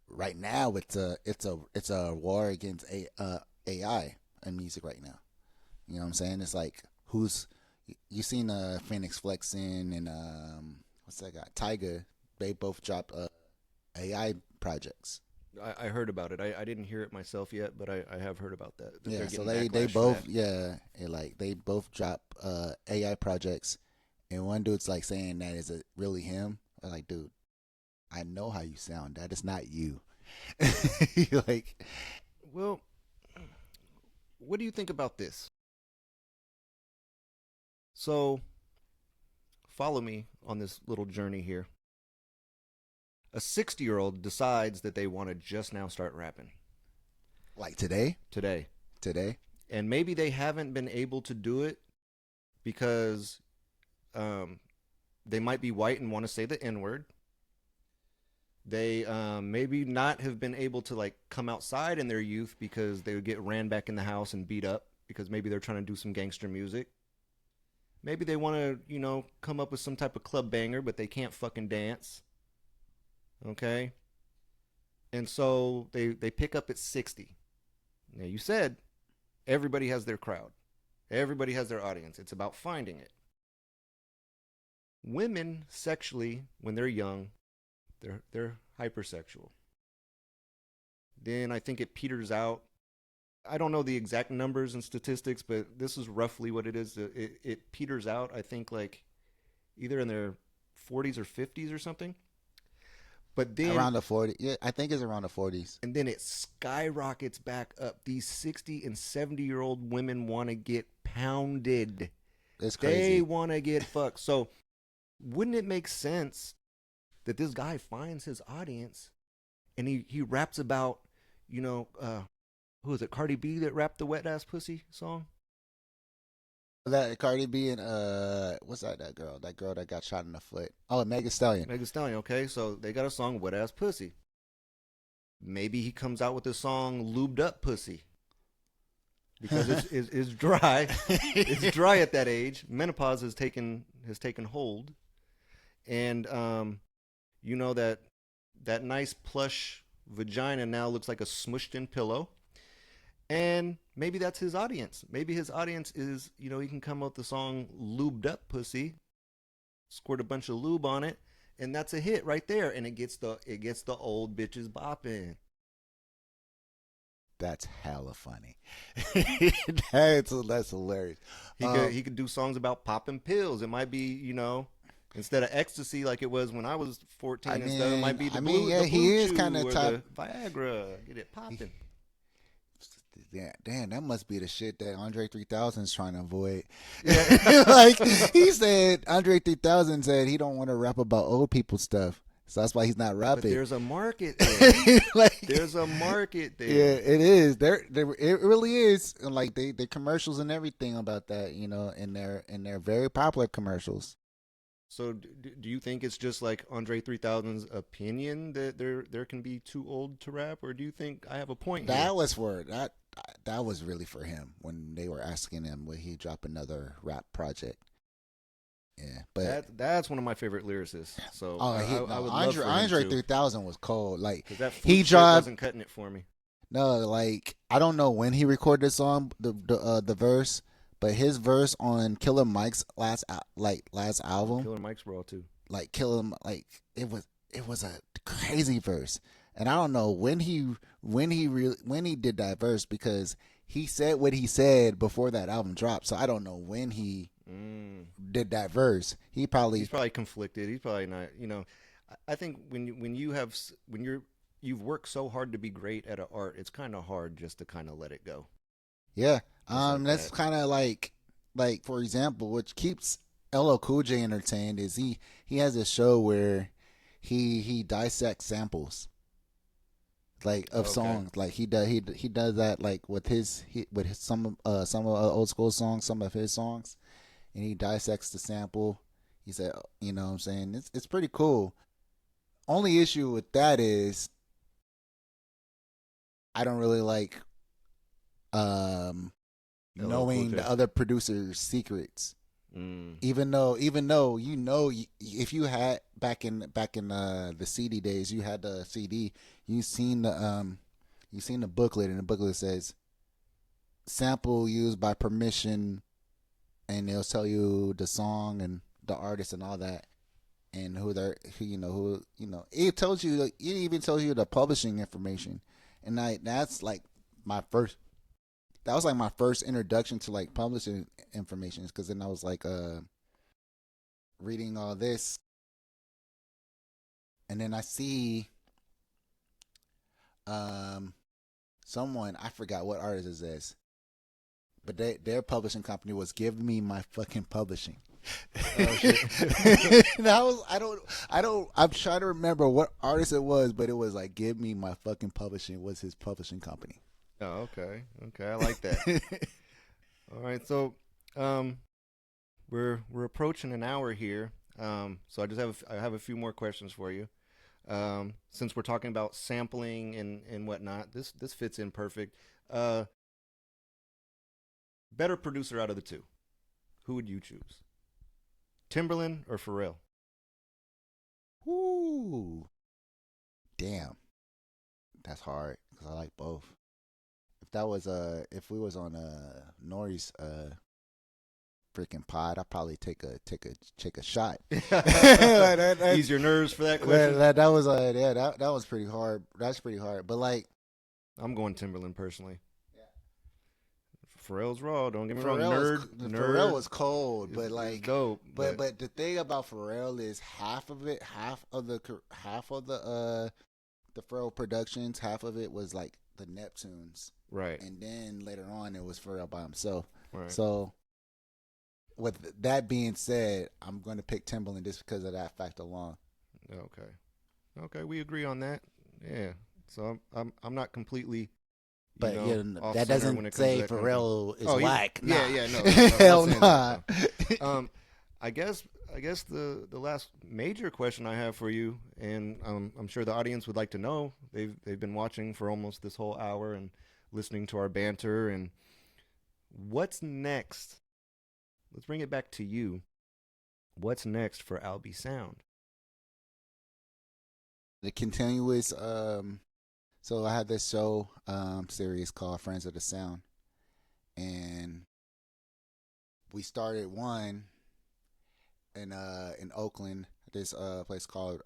right now it's a war against AI in music right now. You know what I'm saying? It's like you seen Phoenix Flexin and what's that guy, Tyga? They both dropped AI projects. I heard about it. I didn't hear it myself yet, but I have heard about that. Yeah, so they both they both drop AI projects, and one dude's like saying that is it really him? I'm like, dude, I know how you sound. That is not you. Like, Well, what do you think about this? So, follow me on this little journey here. A 60-year-old decides that they want to just now start rapping like today, today. today. And maybe they haven't been able to do it because they might be white and want to say the N word. They maybe not have been able to like come outside in their youth because they would get ran back in the house and beat up because maybe they're trying to do some gangster music. Maybe they want to, come up with some type of club banger, but they can't fucking dance. Okay? And so they pick up at 60. Now, you said everybody has their crowd. Everybody has their audience. It's about finding it. Women sexually, when they're young, they're hypersexual. Then I think it peters out. I don't know the exact numbers and statistics, but this is roughly what it is. It peters out, I think, like either in their 40s or 50s or something. But then Around the 40, yeah, I think it's around the 40s. and then it skyrockets back up. These 60 and 70-year-old women want to get pounded. It's They crazy. want to get fucked. So wouldn't it make sense that this guy finds his audience and he raps about, who is it, Cardi B that rapped the Wet Ass Pussy song? That Cardi B and what's that girl? That girl that got shot in the foot. Oh, Megan Stallion. Megan Stallion, okay? So they got a song, Wet Ass Pussy. Maybe he comes out with the song Lubed Up Pussy. Because it's dry. It's dry at that age. Menopause has taken hold. And that nice plush vagina now looks like a smushed in pillow. And maybe that's his audience. Maybe his audience is, he can come up with the song Lubed Up Pussy, squirt a bunch of lube on it, and that's a hit right there. And it gets the old bitches bopping. That's hella funny. That's hilarious. He could do songs about popping pills. It might be, instead of ecstasy like it was when I was 14 and stuff, it might be the blue, yeah, the he blue is chew kind of or type. the Viagra. Get it popping. Yeah, damn, that must be the shit that Andre 3000 is trying to avoid. Like he said, Andre 3000 said he don't want to rap about old people stuff, so that's why he's not But rapping. there's a market there. Like, There's a market there. yeah, it is. It really is. And like they commercials and everything about that, and they're very popular commercials. So do you think it's just like Andre 3000's opinion that there can be too old to rap, or do you think I have a point here? That was really for him when they were asking him would he drop another rap project. Yeah, but that's one of my favorite lyricists. So I would love for him Andre to, 3000 was cold. Like 'cause that he flute shit dropped. wasn't cutting it for me. No, like I don't know when he recorded the song, the verse, but his verse on Killer Mike's last album, Killer Mike's raw too. like it was a crazy verse, and I don't know when he did that verse because he said what he said before that album dropped, so I don't know when he did that verse. He's probably conflicted. He's probably not. I think when you've worked so hard to be great at an art, it's kind of hard just to kind of let it go. Yeah, like that's that. kind of like for example, which keeps LL Cool J entertained is he has a show where he dissects samples like of Okay. songs. Like he does that like with some old school songs, some of his songs, and he dissects the sample. He said, you know what I'm saying, it's pretty cool. Only issue with that is I don't really like knowing Cool J. the other producer's secrets. Even though if you had back in the CD days, you had the CD, you seen the booklet, and the booklet says sample used by permission, and they'll tell you the song and the artist and all that, and it tells you, it even tells you the publishing information, and that's like my first. That was like my first introduction to like publishing information, because then I was like, reading all this, and then I see someone, I forgot what artist is this, but their publishing company was giving me my fucking publishing. Oh shit. And I'm trying to remember what artist it was, but it was like, give me my fucking publishing was his publishing company. Oh, okay. Okay, I like that. All right, so we're approaching an hour here. So I have a few more questions for you. Since we're talking about sampling and whatnot, this fits in perfect. Better producer out of the two, who would you choose? Timberland or Pharrell? Ooh, damn, that's hard because I like both. If we was on Nori's freaking pod, I'd probably take a shot. Ease your nerves for that question. That was that was pretty hard. That's pretty hard. But like, I'm going Timberland personally. Pharrell's raw. Don't get me Pharrell wrong. Pharrell was cold, but is like dope. But the thing about Pharrell is half of the Pharrell productions, half of it was like the Neptunes, right. and then later on it was Pharrell by himself. Right. So with that being said, I'm going to pick Timberland just because of that fact alone. Okay, we agree on that. Yeah. So I'm not completely. But off that center when doesn't it comes say to that kind of Pharrell thing. is whack. Nah. Yeah, no. Hell nah. I guess the last major question I have for you, and I'm sure the audience would like to know. They've been watching for almost this whole hour and listening to our banter. And what's next? Let's bring it back to you. What's next for Alby Sound? The continuous so I had this show series called Friends of the Sound, and we started one in Oakland, this place called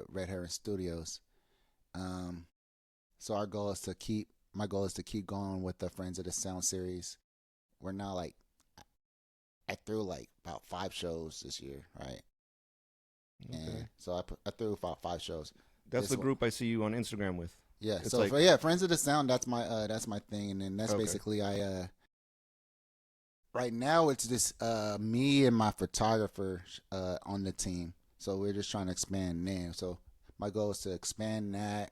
Red Heron Studios. So my goal is to keep going with the Friends of the Sound series. We're now like, I threw like about 5 shows this year, right? Okay. And so I threw about 5 shows. That's the group I see you on Instagram with. Yeah. It's So like, Friends of the Sound, that's my thing, and then that's Okay. basically right now it's just me and my photographer on the team. So we're just trying to expand names. So my goal is to expand that,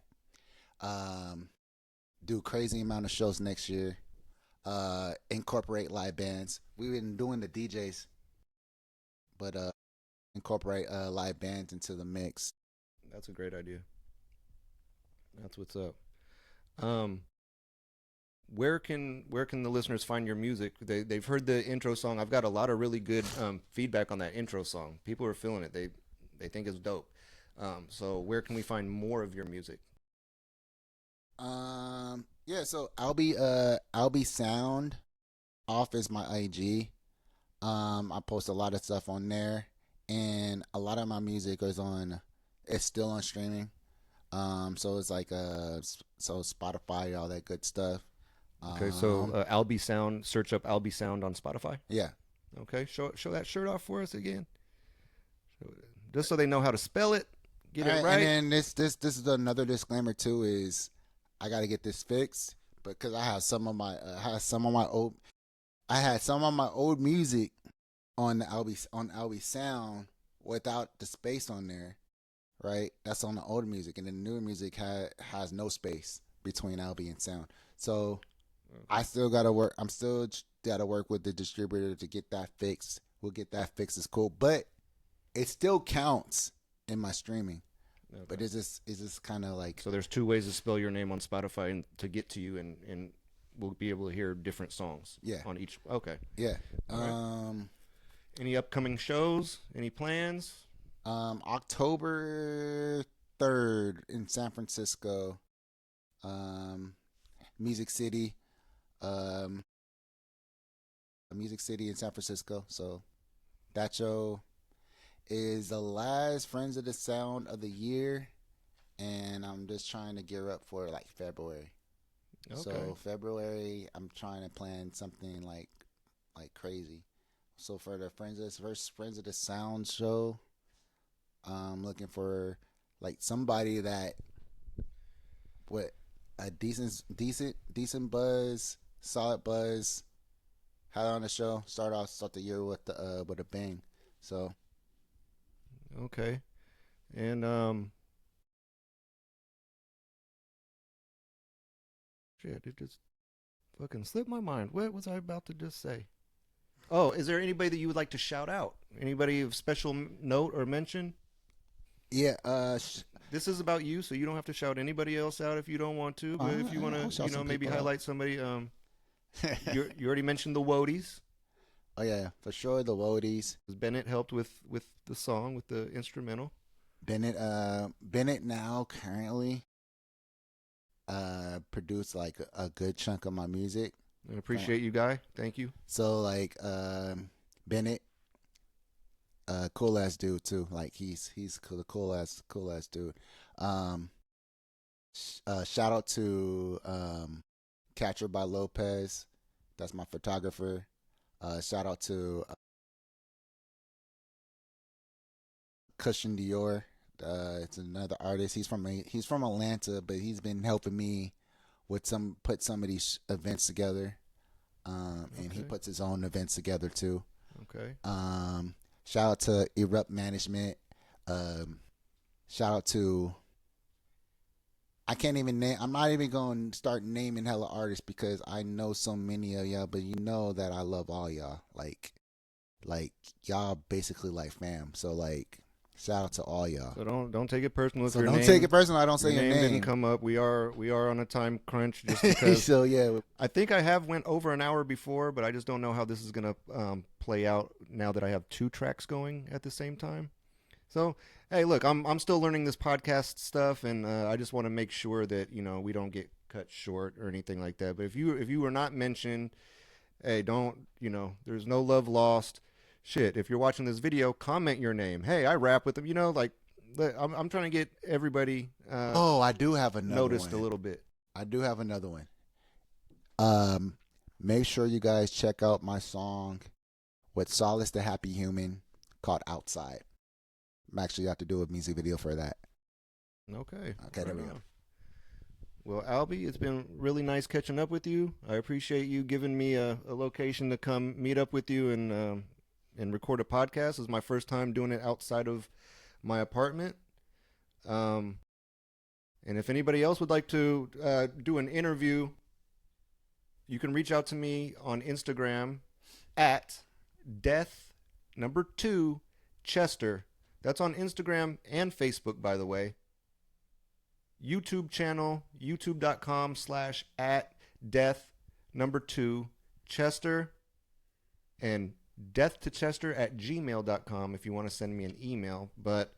do crazy amount of shows next year, incorporate live bands. We've been doing the DJs, but incorporate live bands into the mix. That's a great idea. That's what's up. Where can the listeners find your music? They've heard the intro song. I've got a lot of really good feedback on that intro song. People are feeling it. They think it's dope. So where can we find more of your music? Yeah, so Alby Sound off is my IG. I post a lot of stuff on there, and a lot of my music it's still on streaming. So it's like so Spotify, all that good stuff. Okay, so Alby Sound. Search up Alby Sound on Spotify. Yeah. Okay, show that shirt off for us again, just so they know how to spell it. Get it right. And then this is another disclaimer too, is I got to get this fixed because I had some of my old music on Alby Sound without the space on there, right? That's on the old music, and then the newer music has no space between Alby and Sound. So I still gotta work. I'm still gotta work with the distributor to get that fixed. We'll get that fixed. It's cool, but it still counts in my streaming. Okay. But it's just kind of like, so there's 2 ways to spell your name on Spotify and to get to you, and we'll be able to hear different songs. Yeah. On each. Okay. Yeah. Right. Any upcoming shows? Any plans? October 3rd in San Francisco. Music City in San Francisco. So that show is the last Friends of the Sound of the year, and I'm just trying to gear up for like February. Okay. So February, I'm trying to plan something like crazy. So for the Friends of the Sound show, I'm looking for like somebody that with a decent buzz, solid buzz, had on the show. Start the year with a bang. So Okay. And shit, it just fucking slipped my mind. What was I about to just say? Oh, is there anybody that you would like to shout out? Anybody of special note or mention? yeah, This is about you, so you don't have to shout anybody else out if you don't want to. But if you want I'll to, shout some maybe people out. highlight somebody. You already mentioned the Woadies. Oh yeah, for sure the Woadies. Bennett helped with the song, with the instrumental. Bennett now currently produced like a good chunk of my music. I appreciate you, Guy. Thank you. So like Bennett, cool ass dude too. Like he's cool, cool ass dude. Shout out to Catcher by Lopez. That's my photographer. Shout out to Cushion Dior. It's another artist. He's from Atlanta, but he's been helping me with put some of these events together. And he Okay. puts his own events together too. Okay. Shout out to Erupt Management. Shout out to I can't even name. I'm not even going to start naming hella artists because I know so many of y'all. But you know that I love all y'all. Like y'all basically like fam. So like shout out to all y'all. So don't take it personal if So your don't name, take it personal. I don't say your your name didn't name. come up. We are on a time crunch just because. So yeah, I think I have went over an hour before, but I just don't know how this is gonna play out now that I have two tracks going at the same time. So hey, look, I'm still learning this podcast stuff, and I just want to make sure that we don't get cut short or anything like that. But if you were not mentioned, hey, don't there's no love lost. Shit, if you're watching this video, comment your name. Hey, I rap with them. Like I'm trying to get everybody oh, I do have another noticed one. a little bit. I do have another one. Make sure you guys check out my song with Solace the Happy Human called Outside. I'm actually have to do a music video for that. Okay. Okay, there we right go. on. Well, Alby, it's been really nice catching up with you. I appreciate you giving me a location to come meet up with you and record a podcast. This is my first time doing it outside of my apartment. And if anybody else would like to do an interview, you can reach out to me on Instagram at death2Chester. That's on Instagram and Facebook, by the way. YouTube channel, youtube.com/@death2Chester, and death2Chester@gmail.com if you want to send me an email. But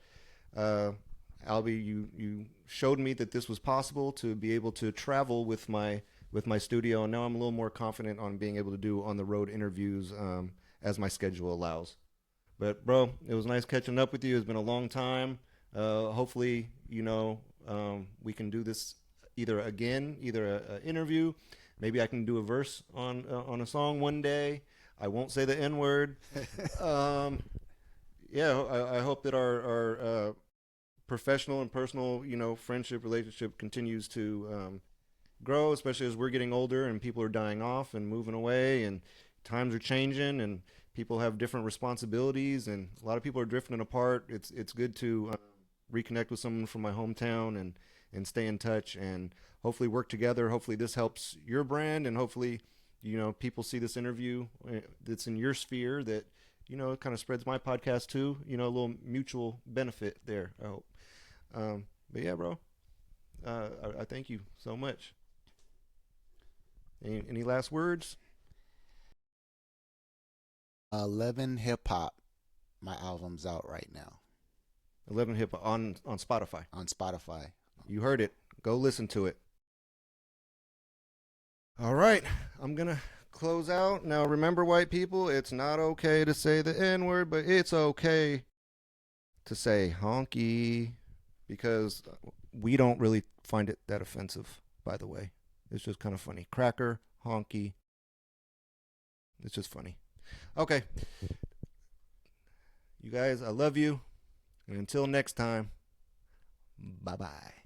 Alby, you showed me that this was possible to be able to travel with my studio, and now I'm a little more confident on being able to do on the road interviews as my schedule allows. But bro, it was nice catching up with you. It's been a long time. Hopefully, we can do this either an interview. Maybe I can do a verse on a song one day. I won't say the N word. Yeah, I hope that our professional and personal, friendship relationship continues to grow, especially as we're getting older and people are dying off and moving away and times are changing and people have different responsibilities and a lot of people are drifting apart. It's good to reconnect with someone from my hometown and stay in touch and hopefully work together. Hopefully this helps your brand and hopefully people see this interview that's in your sphere that it kind of spreads my podcast too. A little mutual benefit there, I hope. But yeah, bro, I thank you so much. Any last words? 11 Hip Hop. My album's out right now 11 Hip on Spotify. on Spotify. You heard it. Go listen to it. All right, I'm gonna close out now. Remember, white people, it's not okay to say the N word, but it's okay to say honky because we don't really find it that offensive. By the way, it's just kind of funny. Cracker, honky. It's just funny. Okay. You guys, I love you. And until next time, bye-bye.